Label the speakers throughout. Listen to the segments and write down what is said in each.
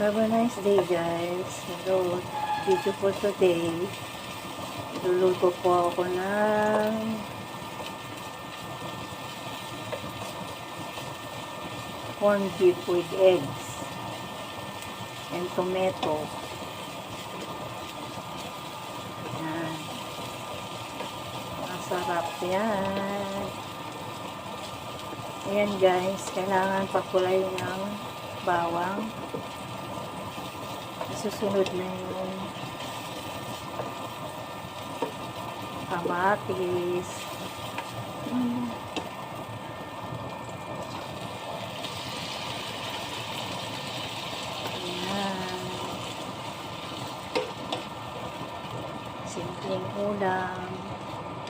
Speaker 1: Have a nice day, guys. Hello, video for today. Luluto po ako ng corned beef with eggs and tomato. Yan. Masarap yan. Ayan, guys. Kailangan pakulayin ng bawang. Susunod na yung kamatis. Ayan. Simpleng ulam.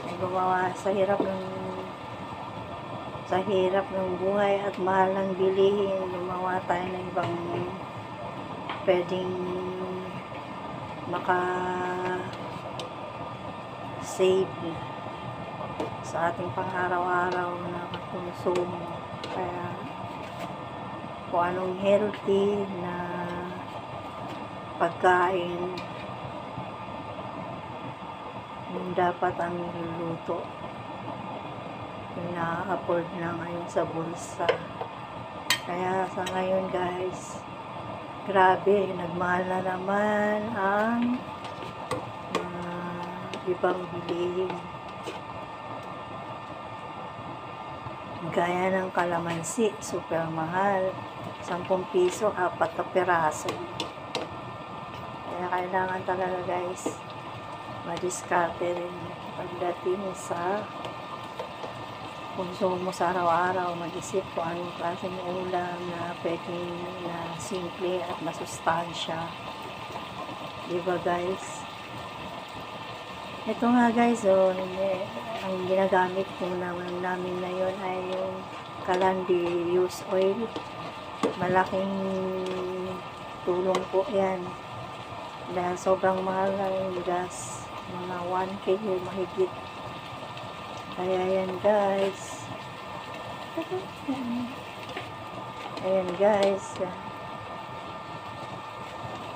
Speaker 1: Ay gumawa sa hirap ng buhay at mahal ng bilihin. Gumawa tayo ng ibang pwedeng maka-save sa ating pang-araw-araw na konsumo. Kaya kung anong healthy na pagkain yung dapat ang niluluto, yung na-afford na ngayon sa bulsa. Kaya sa ngayon, guys, grabe, nagmahal na naman ang ibang bilihin. Gaya ng kalamansi, super mahal. 10 piso, 4 na piraso. Kaya kailangan talaga, guys, madiskarte rin pagdating sa konsumo sa araw-araw. Mag-isip kung anong klaseng ulam na pwedeng na simple at masustansya. Diba, guys? Ito nga, guys, ang ginagamit ko naman namin ngayon ay yung Kalandi Use Oil. Malaking tulong po yan. Dahil sobrang mahal na yung gas. Mga 1 kilo mahigit. Kaya yan, guys. Ayan, guys.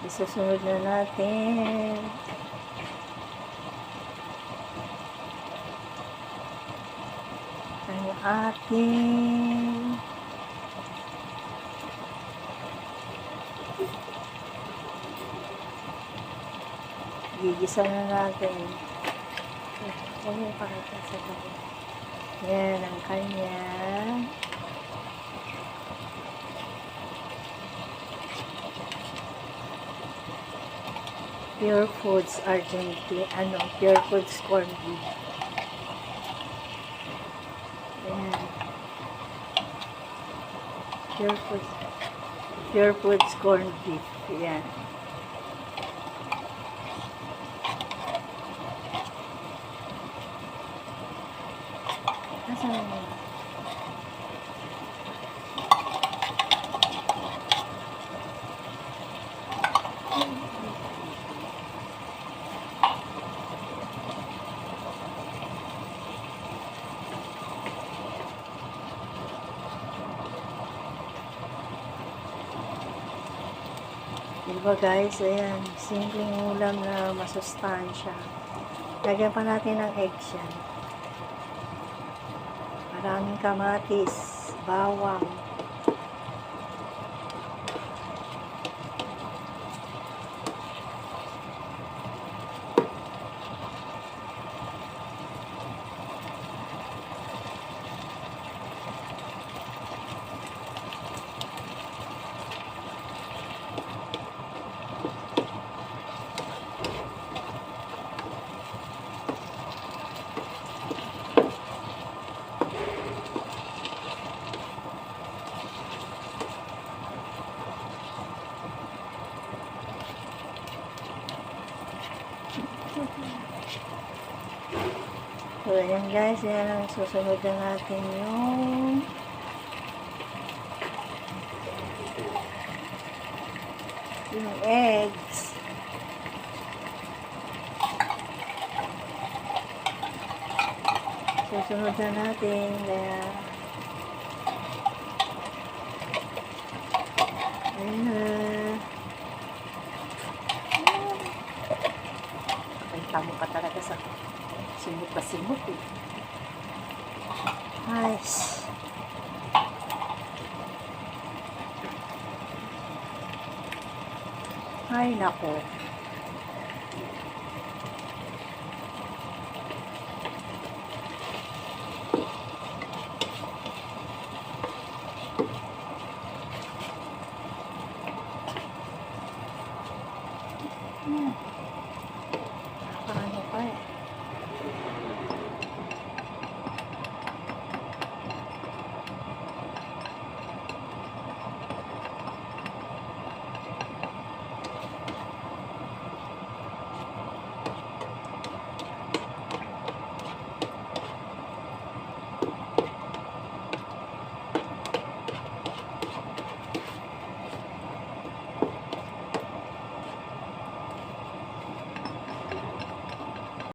Speaker 1: Isusunod na natin. Ang ating gigisa na natin. Huwag yung pakita sa tabi. Yan ang kanya. Pure Foods Argentina. Pure Foods corned beef. Yan. Pure Foods corned beef. Yan. Nasaan na? Diba, guys? Ayan. Simpleng ulam na masustansya. Lagyan pa natin ng eggs yan. Maraming kamatis, bawang. So, ayan, guys, yan ang susunod na natin yung eggs. Susunod na natin, kaya ayan na. pasimot eh. Ay, ay nako.